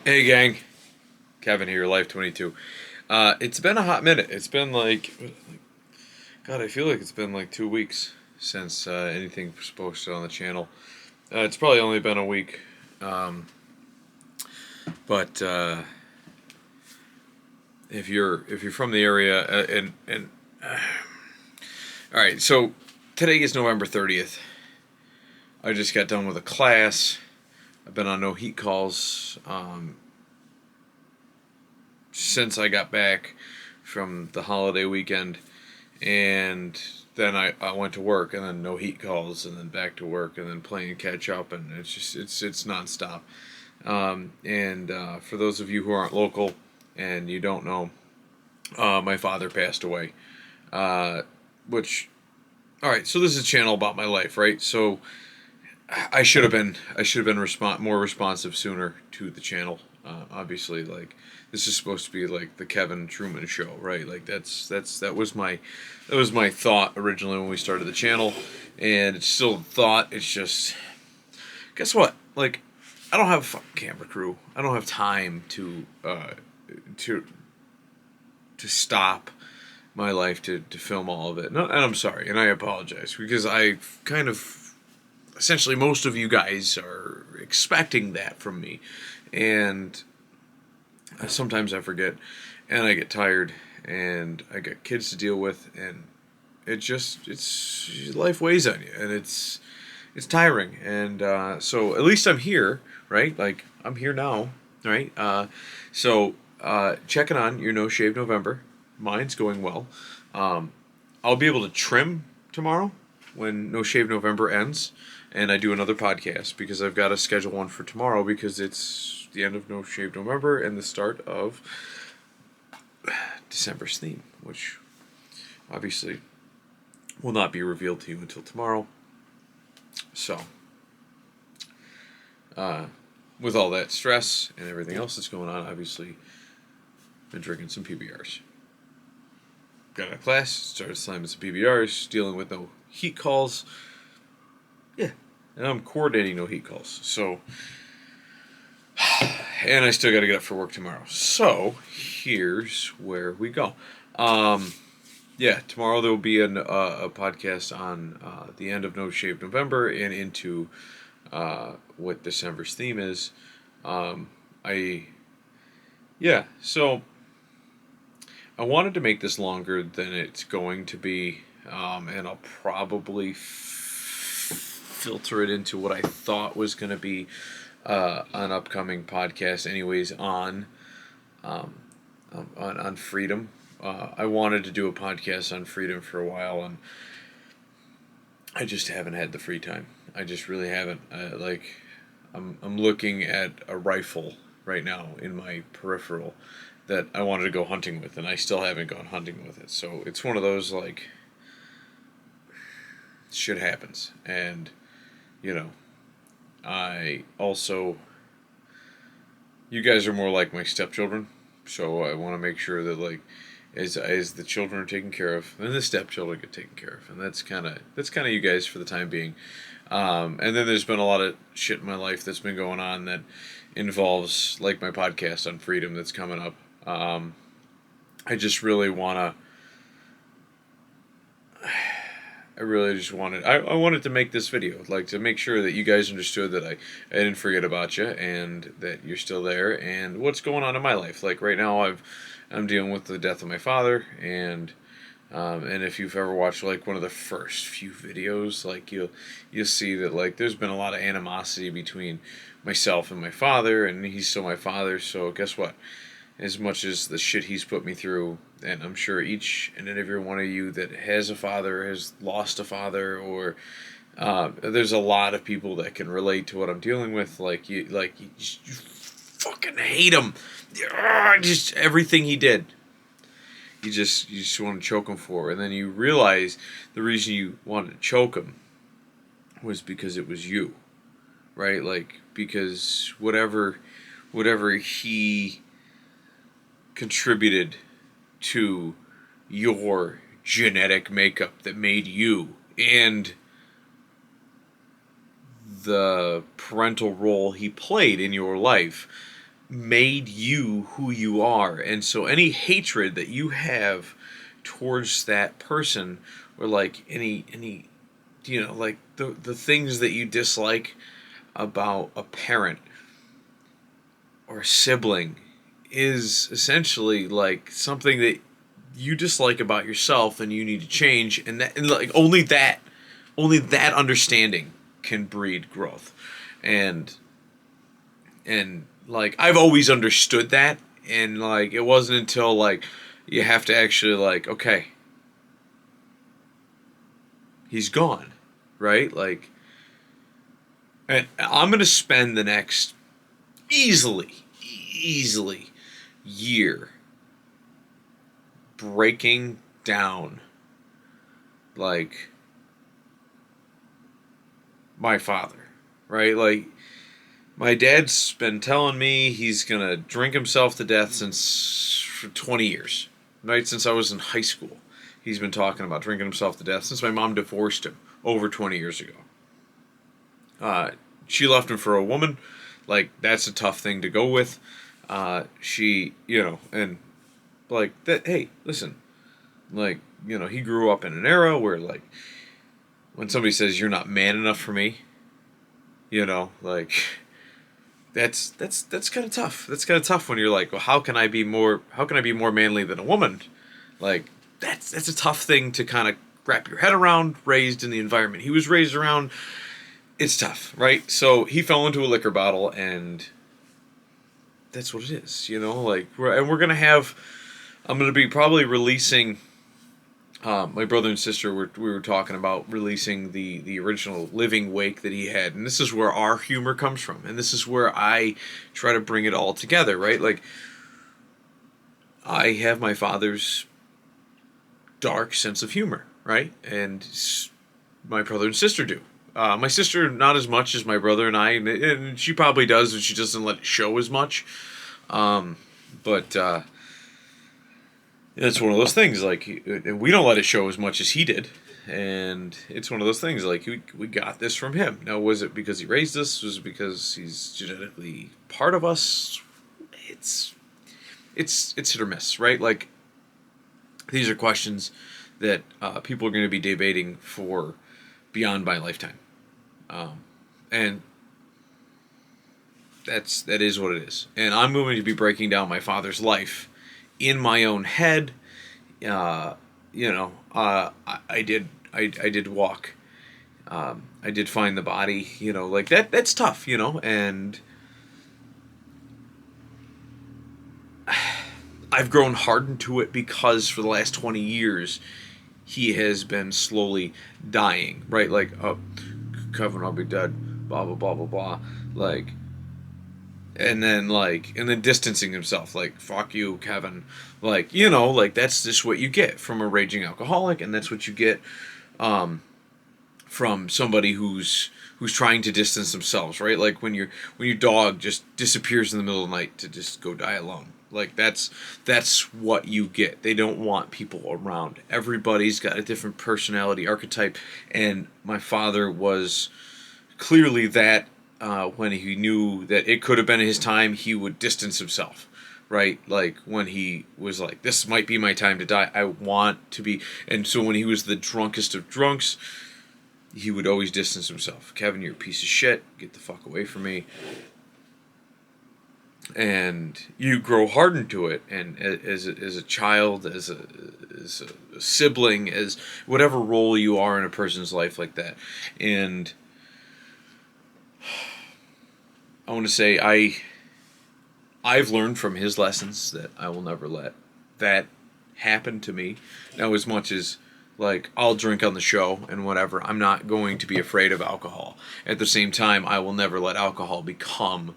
Hey gang, Kevin here, Life22. It's been a hot minute. It's been God, I feel like it's been like 2 weeks since anything was posted on the channel. It's probably only been a week, but if you're from the area, and all right, so today is November 30th. I just got done with a class. I've been on no heat calls since I got back from the holiday weekend, and then I went to work, and then no heat calls, and then back to work, and then playing catch up, and it's nonstop. And for those of you who aren't local and you don't know, my father passed away. Which, all right, so this is a channel about my life, right? So I should have been more responsive sooner to the channel. Obviously, like, this is supposed to be like the Kevin Truman show, right? Like that was my thought originally when we started the channel, and it's still a thought. It's just, guess what? Like, I don't have a fucking camera crew. I don't have time to to stop my life to film all of it. No, and I'm sorry, and I apologize because I kind of, essentially, most of you guys are expecting that from me, and sometimes I forget, and I get tired, and I got kids to deal with, and it's life weighs on you, and it's tiring, and so at least I'm here, right? Like, I'm here now, right? So checking on your No Shave November. Mine's going well. I'll be able to trim tomorrow when No Shave November ends, and I do another podcast because I've got to schedule one for tomorrow because it's the end of No Shave November and the start of December's theme, which obviously will not be revealed to you until tomorrow. So, with all that stress and everything else that's going on, obviously, been drinking some PBRs. Got out of class, started slamming some PBRs, dealing with no heat calls. Yeah, and I'm coordinating no heat calls. So, and I still got to get up for work tomorrow. So, here's where we go. Yeah, tomorrow there will be a podcast on the end of No Shave November and into what December's theme is. So I wanted to make this longer than it's going to be, and I'll probably filter it into what I thought was going to be an upcoming podcast, anyways, on freedom. I wanted to do a podcast on freedom for a while, and I just haven't had the free time. I just really haven't. I'm looking at a rifle right now in my peripheral that I wanted to go hunting with, and I still haven't gone hunting with it. So it's one of those, like, shit happens. And, you know, I also, you guys are more like my stepchildren, so I want to make sure that, like, as the children are taken care of, then the stepchildren get taken care of, and that's kind of you guys for the time being. And then there's been a lot of shit in my life that's been going on that involves, like, my podcast on freedom that's coming up. I just really wanna. I really just wanted. I wanted to make this video, like, to make sure that you guys understood that I didn't forget about you and that you're still there and what's going on in my life. Like, right now, I'm dealing with the death of my father, and if you've ever watched, like, one of the first few videos, like, you'll see that, like, there's been a lot of animosity between myself and my father, and he's still my father. So guess what? As much as the shit he's put me through, and I'm sure each and every one of you that has a father, has lost a father, or there's a lot of people that can relate to what I'm dealing with. You fucking hate him. Just everything he did. You just want to choke him for, and then you realize the reason you wanted to choke him was because it was you, right? Like, because whatever he contributed to your genetic makeup that made you, and the parental role he played in your life, made you who you are. And so any hatred that you have towards that person, or like any like the things that you dislike about a parent or a sibling, is essentially like something that you dislike about yourself and you need to change. And like only that understanding can breed growth. And and like I've always understood that, and like it wasn't until like you have to actually like, okay, he's gone, right? Like, and I'm gonna spend the next easily year breaking down like my father, right? Like my dad's been telling me he's gonna drink himself to death since for 20 years, right? Since I was in high school, he's been talking about drinking himself to death since my mom divorced him over 20 years ago. Uh, she left him for a woman. Like that's a tough thing to go with. She, and like that. Hey, listen, like he grew up in an era where like when somebody says you're not man enough for me, like that's kind of tough. That's kind of tough when you're like, well, how can I be more manly than a woman? Like that's a tough thing to kind of wrap your head around. Raised in the environment he was raised around, it's tough, right? So he fell into a liquor bottle, and that's what it is, Like we're gonna have. I'm gonna be probably releasing. My brother and sister we were talking about releasing the original Living Wake that he had, and this is where our humor comes from, and this is where I try to bring it all together, right? Like I have my father's dark sense of humor, right, and my brother and sister do. My sister not as much as my brother and I, and she probably does, and she doesn't let it show as much. But it's one of those things, like, we don't let it show as much as he did. And it's one of those things, like, we got this from him. Now, was it because he raised us? Was it because he's genetically part of us? It's hit or miss, right? Like, these are questions that people are going to be debating for beyond my lifetime. And that is what it is. And I'm going to be breaking down my father's life in my own head. I did walk. I did find the body. Like that's tough. And I've grown hardened to it because for the last 20 years he has been slowly dying. Right, like Kevin, I'll be dead. Blah blah blah blah blah. Like. And then distancing himself, like, fuck you, Kevin. Like, like, that's just what you get from a raging alcoholic, and that's what you get from somebody who's trying to distance themselves, right? Like when your dog just disappears in the middle of the night to just go die alone. Like that's what you get. They don't want people around. Everybody's got a different personality archetype, and my father was clearly that. When he knew that it could have been his time, he would distance himself, right? Like when he was like, this might be my time to die. I want to be. And so when he was the drunkest of drunks, he would always distance himself. Kevin, you're a piece of shit. Get the fuck away from me. And you grow hardened to it. And as a child, as a sibling, as whatever role you are in a person's life like that. And I want to say I've learned from his lessons that I will never let that happen to me. Now, as much as, like, I'll drink on the show and whatever, I'm not going to be afraid of alcohol. At the same time, I will never let alcohol become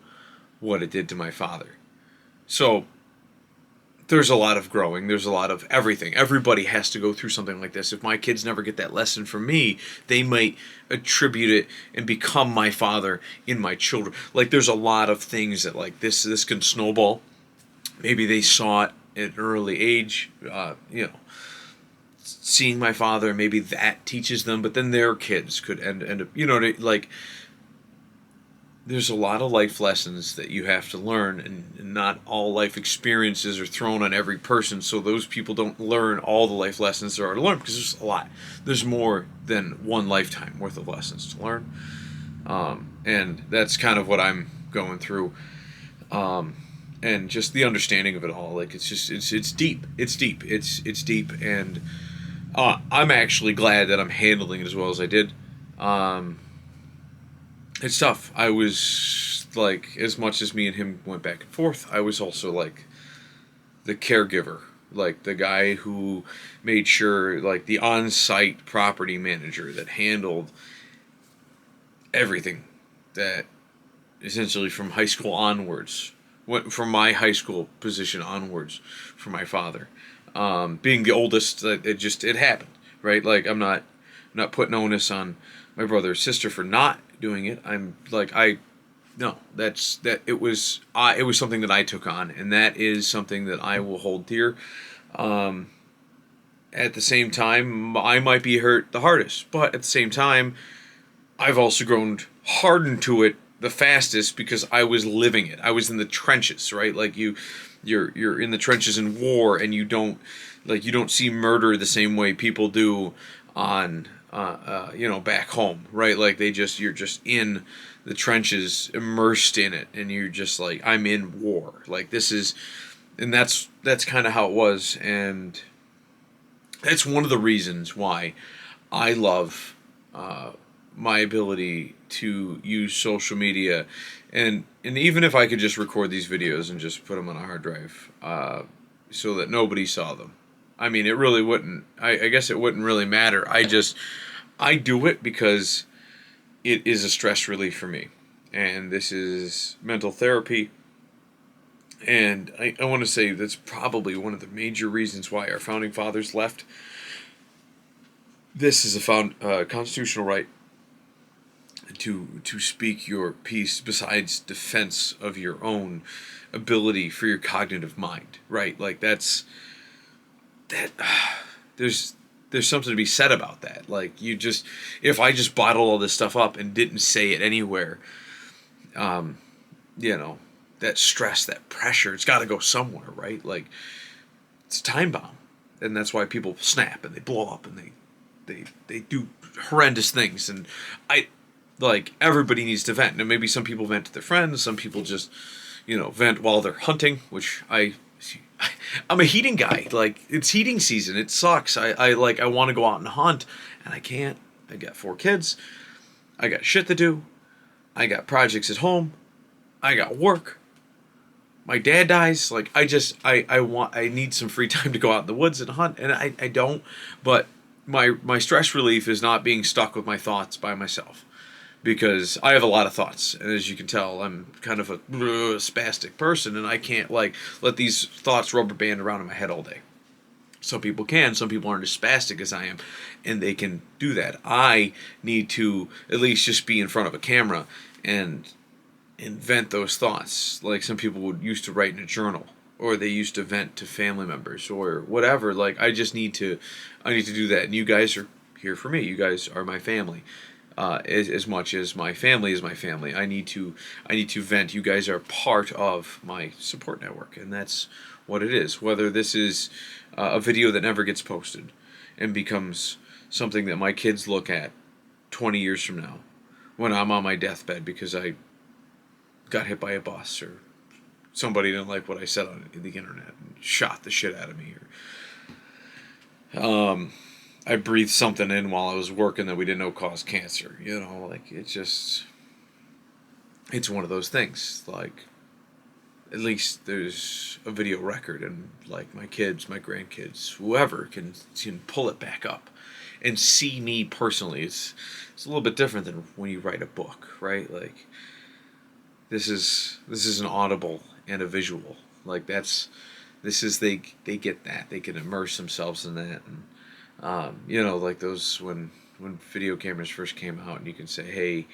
what it did to my father. So there's a lot of growing. There's a lot of everything. Everybody has to go through something like this. If my kids never get that lesson from me, they might attribute it and become my father in my children. Like, there's a lot of things that, like, this can snowball. Maybe they saw it at an early age, seeing my father, maybe that teaches them, but then their kids could end up, like, there's a lot of life lessons that you have to learn, and not all life experiences are thrown on every person, so those people don't learn all the life lessons there are to learn, because there's a lot. There's more than one lifetime worth of lessons to learn. And that's kind of what I'm going through. And just the understanding of it all, like it's deep. It's deep. It's deep, and I'm actually glad that I'm handling it as well as I did. It's tough. I was like, as much as me and him went back and forth, I was also like the caregiver, like the guy who made sure, like the on-site property manager that handled everything, that essentially from high school onwards, went from my high school position onwards for my father. Being the oldest, it happened, right? Like I'm not putting onus on my brother or sister for not doing it. I'm like, no, it was something that I took on, and that is something that I will hold dear. At the same time, I might be hurt the hardest, but at the same time, I've also grown hardened to it the fastest because I was living it. I was in the trenches, right? Like you're in the trenches in war, and you don't see murder the same way people do on back home, right? Like you're just in the trenches, immersed in it, and you're just like, I'm in war. Like and that's kind of how it was, and that's one of the reasons why I love my ability to use social media, and even if I could just record these videos and just put them on a hard drive, so that nobody saw them. I mean, it really wouldn't. I guess it wouldn't really matter. I do it because it is a stress relief for me, and this is mental therapy. And I want to say that's probably one of the major reasons why our founding fathers left. This is a constitutional right to speak your piece, besides defense of your own ability for your cognitive mind, right? Like that. There's something to be said about that. Like if I just bottled all this stuff up and didn't say it anywhere, um, that stress, that pressure, it's got to go somewhere, right? Like, it's a time bomb, and that's why people snap and they blow up and they do horrendous things. And everybody needs to vent. And maybe some people vent to their friends, some people just vent while they're hunting, which I'm a heating guy. Like, it's heating season. It sucks. I want to go out and hunt, and I can't. I got 4 kids. I got shit to do. I got projects at home. I got work. My dad dies. Like, I need some free time to go out in the woods and hunt, and I don't. But my stress relief is not being stuck with my thoughts by myself, because I have a lot of thoughts, and as you can tell, I'm kind of a spastic person, and I can't let these thoughts rubber band around in my head all day. Some people can. Some people aren't as spastic as I am, and they can do that. I need to at least just be in front of a camera and vent those thoughts, like some people would used to write in a journal, or they used to vent to family members or whatever. Like, I need to do that, and you guys are here for me. You guys are my family. As much as my family is my family, I need to vent. You guys are part of my support network, and that's what it is. Whether this is a video that never gets posted and becomes something that my kids look at 20 years from now, when I'm on my deathbed because I got hit by a bus, or somebody didn't like what I said on the internet and shot the shit out of me, or I breathed something in while I was working that we didn't know caused cancer. It's one of those things. Like, at least there's a video record, and like my kids, my grandkids, whoever can pull it back up and see me personally. It's a little bit different than when you write a book, right? Like, this is an audible and a visual. Like, they get that. They can immerse themselves in that. And like those, when video cameras first came out, and you can say, hey,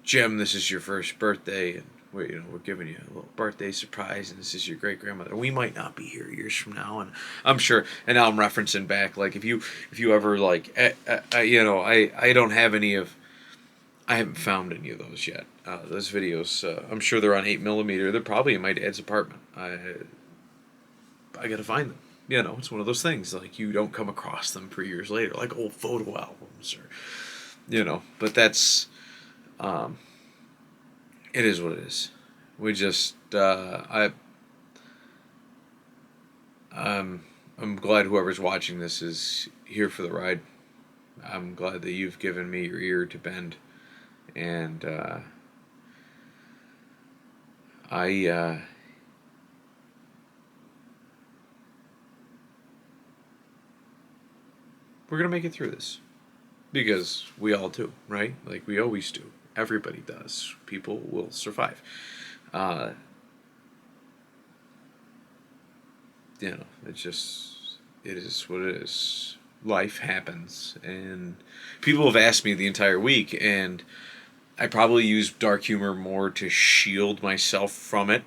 Jim, this is your first birthday, and we're giving you a little birthday surprise, and this is your great grandmother. We might not be here years from now, and I'm sure. And now I'm referencing back, like, if you ever, like, I don't have any of. I haven't found any of those yet. Those videos, I'm sure they're on 8mm. They're probably in my dad's apartment. I gotta find them. You know, it's one of those things, like, you don't come across them for years later, like old photo albums, or, you know. But that's, um, it is what it is. We just, I'm glad whoever's watching this is here for the ride. I'm glad that you've given me your ear to bend, and I we're gonna make it through this, because we all do, right? Like, we always do. Everybody does. People will survive. Uh, you know, it is what it is. Life happens, and people have asked me the entire week, and I probably use dark humor more to shield myself from it,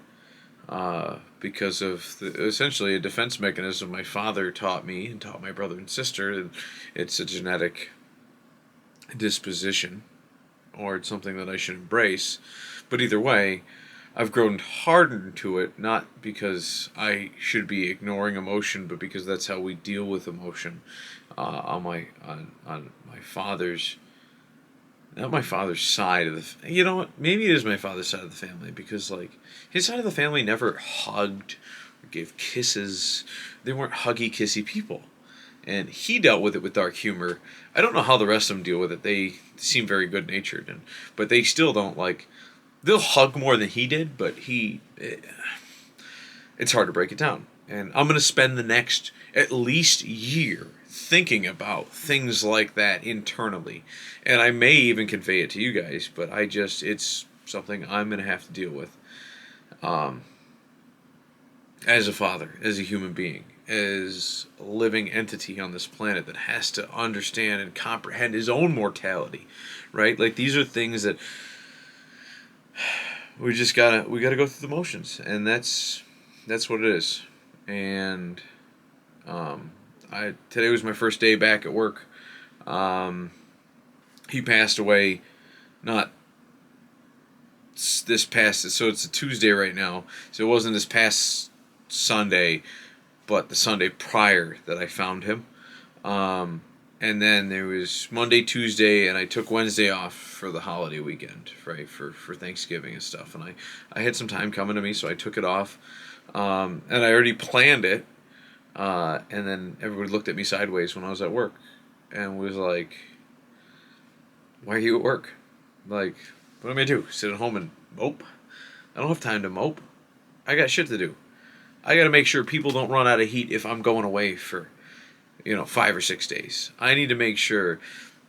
because of essentially a defense mechanism my father taught me and taught my brother and sister. It's a genetic disposition, or it's something that I should embrace. But either way, I've grown hardened to it, not because I should be ignoring emotion, but because that's how we deal with emotion. On my father's, not my father's side of the, you know what? Maybe it is my father's side of the family, because, like, his side of the family never hugged or gave kisses. They weren't huggy, kissy people. And he dealt with it with dark humor. I don't know how the rest of them deal with it. They seem very good natured, but they still don't, like, they'll hug more than he did. But it's hard to break it down. And I'm gonna spend the next at least year thinking about things like that internally, and I may even convey it to you guys. But it's something I'm gonna have to deal with, um, as a father, as a human being, as a living entity on this planet that has to understand and comprehend his own mortality, right? Like, these are things that we gotta go through the motions, and that's what it is. And today was my first day back at work. He passed away, not this past, so it's a Tuesday right now, so it wasn't this past Sunday, but the Sunday prior that I found him. And then there was Monday, Tuesday, and I took Wednesday off for the holiday weekend, right, for Thanksgiving and stuff. And I had some time coming to me, so I took it off. And I already planned it. And then everybody looked at me sideways when I was at work, and was like, "Why are you at work? Like, what am I gonna do? Sit at home and mope? I don't have time to mope. I got shit to do. I got to make sure people don't run out of heat if I'm going away for, 5 or 6 days. I need to make sure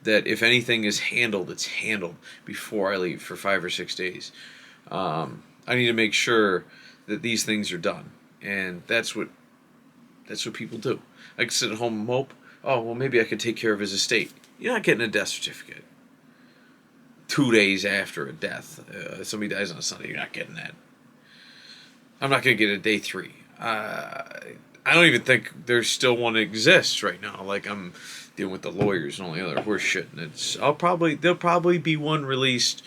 that if anything is handled, it's handled before I leave for 5 or 6 days. I need to make sure that these things are done, and that's what people do. I can sit at home and mope. Oh, well, maybe I could take care of his estate. You're not getting a death certificate 2 days after a death. Somebody dies on a Sunday. You're not getting that. I'm not going to get a day 3. I don't even think there's still one that exists right now. Like, I'm dealing with the lawyers and all the other horse shit, and there'll probably be one released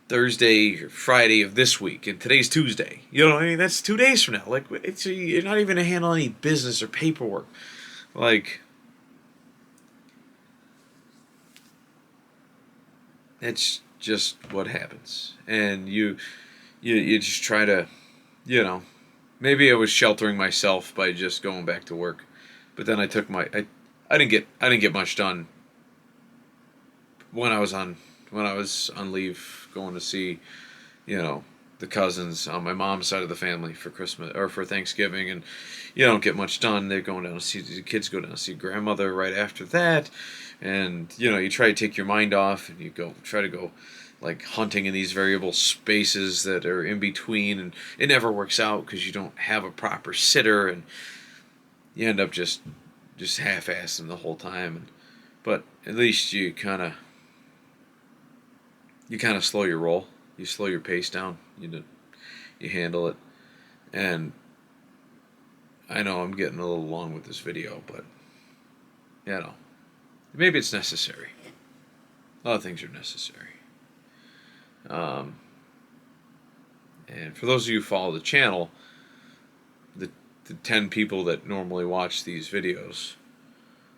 Thursday or Friday of this week, and today's Tuesday. You know what I mean? That's 2 days from now. Like, you're not even gonna handle any business or paperwork. Like, that's just what happens. And you just try to, maybe I was sheltering myself by just going back to work, but then I didn't get much done when I was on leave, going to see, the cousins on my mom's side of the family for Christmas or for Thanksgiving, and you don't get much done. They're going down to see the kids, go down to see grandmother right after that, and you try to take your mind off, and you try to go like hunting in these variable spaces that are in between, and it never works out because you don't have a proper sitter, and you end up just half-assing the whole time. But at least you kind of slow your roll. You slow your pace down. You handle it. And I know I'm getting a little long with this video, but maybe it's necessary. A lot of things are necessary. And for those of you who follow the channel, the 10 people that normally watch these videos,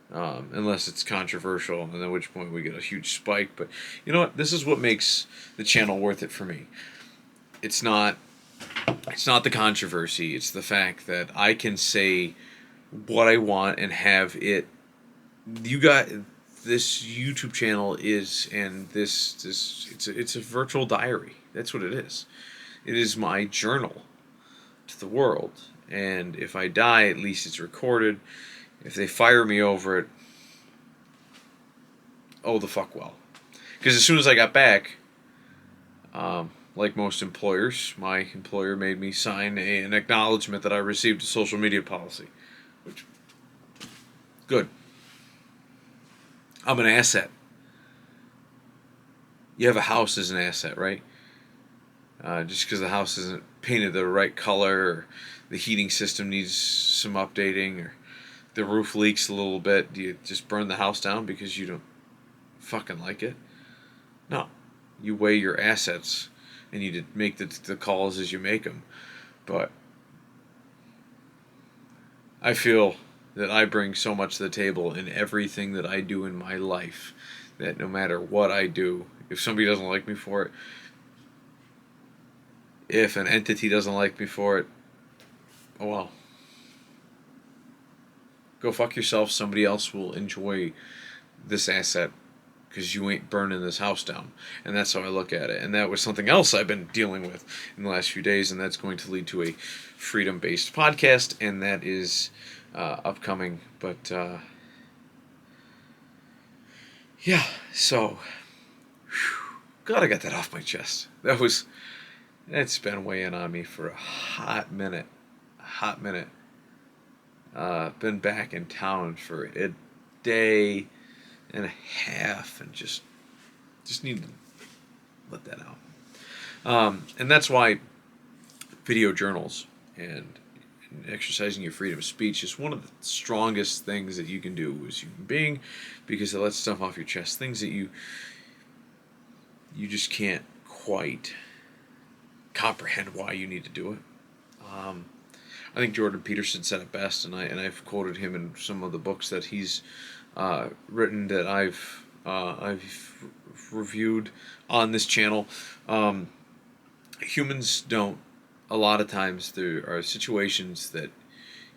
unless it's controversial, and at which point we get a huge spike. But you know what? This is what makes the channel worth it for me. It's not the controversy. It's the fact that I can say what I want and have it. You got this YouTube channel is, and it's a virtual diary. That's what it is. It is my journal to the world. And if I die, at least it's recorded. If they fire me over it, oh the fuck well. Because as soon as I got back, like most employers, my employer made me sign an acknowledgement that I received a social media policy. Which, good. I'm an asset. You have a house as an asset, right? Just because the house isn't painted the right color, or the heating system needs some updating, or the roof leaks a little bit, do you just burn the house down because you don't fucking like it? No. You weigh your assets, and you make the calls as you make them. But I feel that I bring so much to the table in everything that I do in my life that no matter what I do, if somebody doesn't like me for it, if an entity doesn't like me for it, oh well. Go fuck yourself. Somebody else will enjoy this asset because you ain't burning this house down. And that's how I look at it. And that was something else I've been dealing with in the last few days, and that's going to lead to a freedom-based podcast, and that is upcoming. But yeah, so God, I got that off my chest. It's been weighing on me for a hot minute. Been back in town for a day and a half, and just need to let that out. And that's why video journals and exercising your freedom of speech is one of the strongest things that you can do as a human being, because it lets stuff off your chest, things that you just can't quite comprehend why you need to do it. I think Jordan Peterson said it best, and I've quoted him in some of the books that he's written that I've reviewed on this channel. Humans don't. A lot of times there are situations that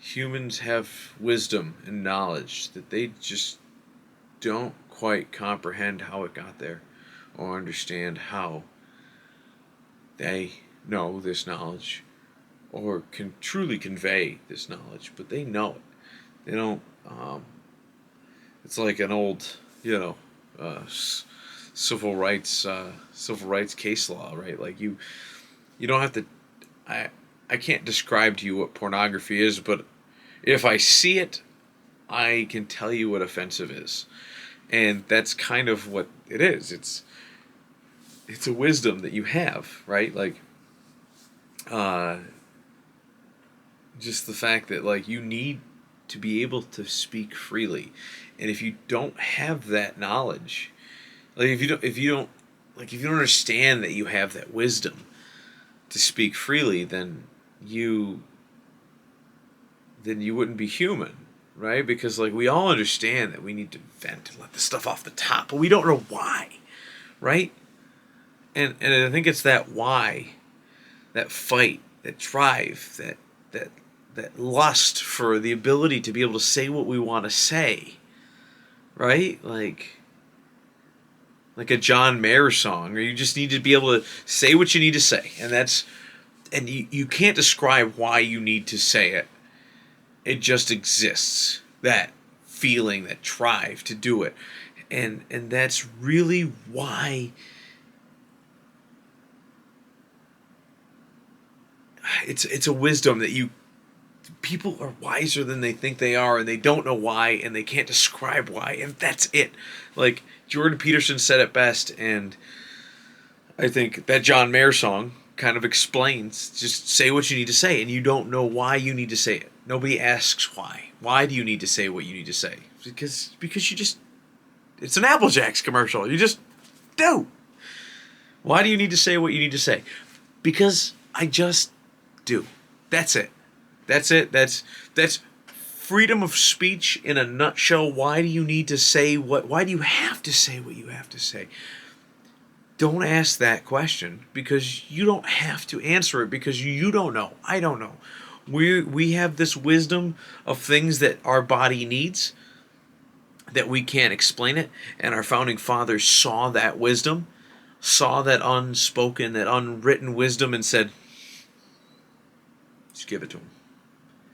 humans have wisdom and knowledge that they just don't quite comprehend how it got there, or understand how they know this knowledge, or can truly convey this knowledge, but they know it. They don't. It's like an old, civil rights case law, right? Like you don't have to. I can't describe to you what pornography is, but if I see it, I can tell you what offensive is, and that's kind of what it is. It's a wisdom that you have, right? Like, just the fact that, like, you need to be able to speak freely, and if you don't have that knowledge, like if you don't understand that you have that wisdom to speak freely, then you wouldn't be human, right? Because, like, we all understand that we need to vent and let the stuff off the top, but we don't know why, right? And I think it's that why, that fight, that drive, that lust for the ability to be able to say what we want to say, right? Like a John Mayer song, or you just need to be able to say what you need to say, and you can't describe why you need to say it. It just exists, that feeling, that drive to do it, and that's really why it's a wisdom that people are wiser than they think they are, and they don't know why, and they can't describe why, and that's it. Like Jordan Peterson said it best, and I think that John Mayer song kind of explains, just say what you need to say, and you don't know why you need to say it. Nobody asks why. Why do you need to say what you need to say? Because you just, it's an Apple Jacks commercial. You just do. Why do you need to say what you need to say? Because I just do. That's it. That's it. That's freedom of speech in a nutshell. Why do you need to say what? Why do you have to say what you have to say? Don't ask that question, because you don't have to answer it, because you don't know. I don't know. We have this wisdom of things that our body needs, that we can't explain it, and our founding fathers saw that wisdom, saw that unspoken, that unwritten wisdom, and said, just give it to them.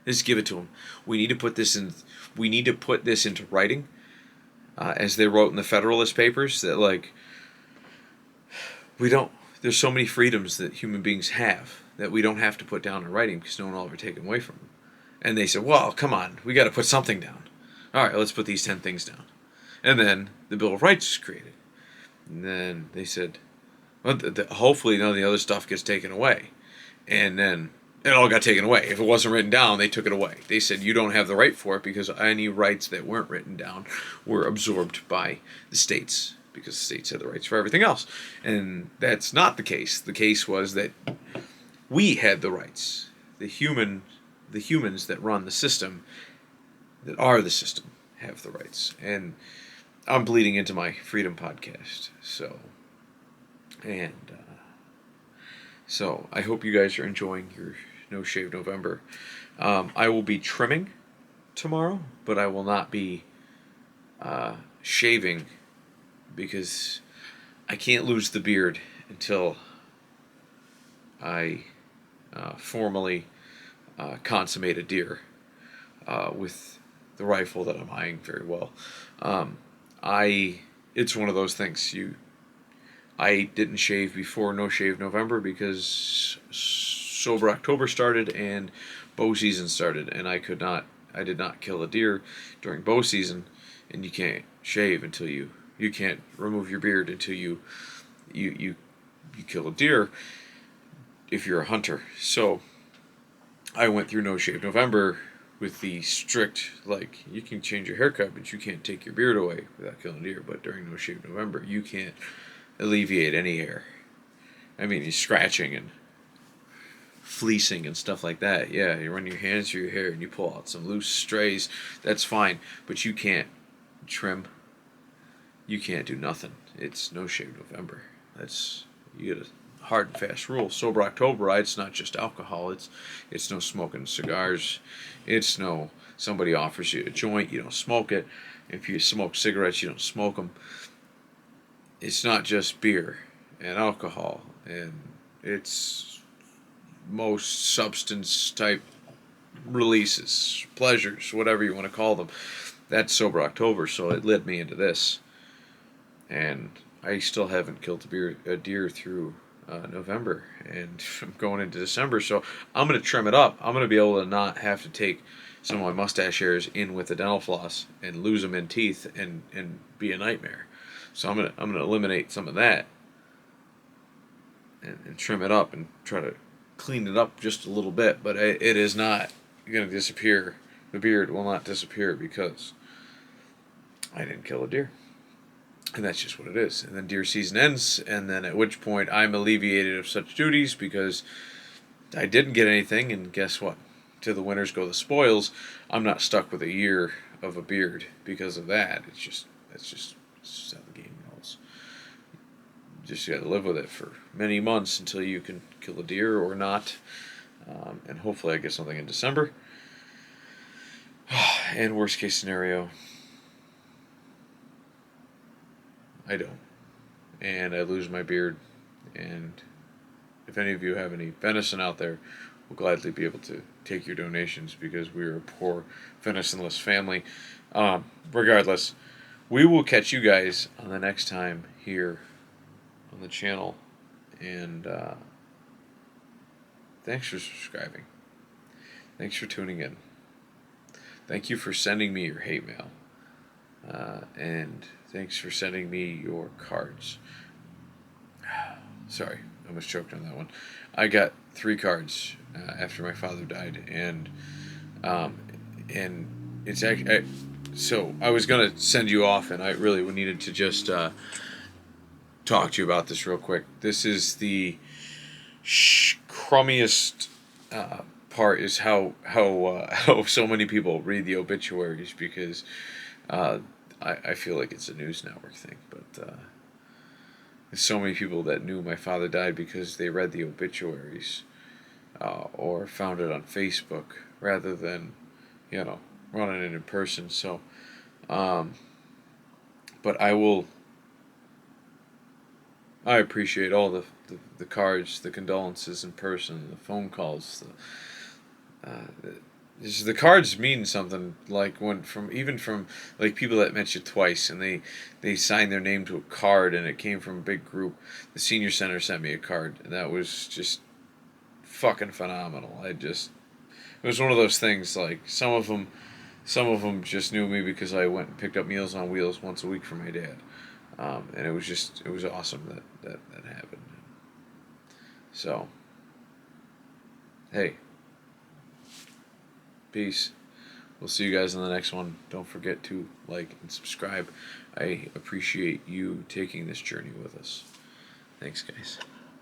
Just give it to them. We need to put this in. We need to put this into writing, as they wrote in the Federalist Papers, that like, we don't. There's so many freedoms that human beings have that we don't have to put down in writing, because no one will ever take them away from them. And they said, well, come on, we got to put something down. All right, let's put these 10 things down. And then the Bill of Rights was created. And then they said, well, hopefully none of the other stuff gets taken away. And then it all got taken away. If it wasn't written down, they took it away. They said, you don't have the right for it, because any rights that weren't written down were absorbed by the states, because the states had the rights for everything else. And that's not the case. The case was that we had the rights. The humans that run the system, that are the system, have the rights. And I'm bleeding into my Freedom podcast. So I hope you guys are enjoying your No Shave November. I will be trimming tomorrow, but I will not be shaving, because I can't lose the beard until I formally consummate a deer with the rifle that I'm eyeing very well. It's one of those things. I didn't shave before No Shave November, because Sober October started and bow season started, and I did not kill a deer during bow season, and you can't shave until you can't remove your beard until you kill a deer if you're a hunter. So I went through No Shave November with the strict, like, you can change your haircut, but you can't take your beard away without killing a deer. But during No Shave November, you can't alleviate any hair. I mean, you're scratching and fleecing and stuff like that. Yeah, you run your hands through your hair and you pull out some loose strays. That's fine, but you can't trim. You can't do nothing. It's No Shave November. You get a hard and fast rule. Sober October, it's not just alcohol. It's no smoking cigars. It's no, somebody offers you a joint, you don't smoke it. If you smoke cigarettes, you don't smoke them. It's not just beer and alcohol, and it's most substance type releases, pleasures, whatever you want to call them. That's Sober October, so it led me into this. And I still haven't killed a deer through November, and I'm going into December, so I'm going to trim it up. I'm going to be able to not have to take some of my mustache hairs in with a dental floss and lose them in teeth and be a nightmare. So I'm gonna eliminate some of that and trim it up and try to clean it up just a little bit. But it is not going to disappear. The beard will not disappear because I didn't kill a deer. And that's just what it is. And then deer season ends, and then at which point I'm alleviated of such duties because I didn't get anything, and guess what? To the winners go the spoils. I'm not stuck with a year of a beard because of that. It's just how the game rolls. You just got to live with it for many months until you can kill a deer or not. And hopefully I get something in December. And worst case scenario, I don't. And I lose my beard. And if any of you have any venison out there, we'll gladly be able to take your donations because we are a poor venisonless family. Regardless, we will catch you guys on the next time here on the channel. And thanks for subscribing. Thanks for tuning in. Thank you for sending me your hate mail. And thanks for sending me your cards. Sorry, I almost choked on that one. I got 3 cards after my father died, and it's actually so I was gonna send you off, and I really needed to just talk to you about this real quick. This is the crummiest part is how so many people read the obituaries because I feel like it's a news network thing, but there's so many people that knew my father died because they read the obituaries or found it on Facebook rather than running it in person. So, but I appreciate all the cards, the condolences in person, the phone calls. The cards mean something. Like when from like people that met you twice and they signed their name to a card and it came from a big group. The senior center sent me a card and that was just fucking phenomenal. It was one of those things. Like some of them just knew me because I went and picked up Meals on Wheels once a week for my dad. And it was awesome that happened. So, hey, peace. We'll see you guys in the next one. Don't forget to like and subscribe. I appreciate you taking this journey with us. Thanks, guys.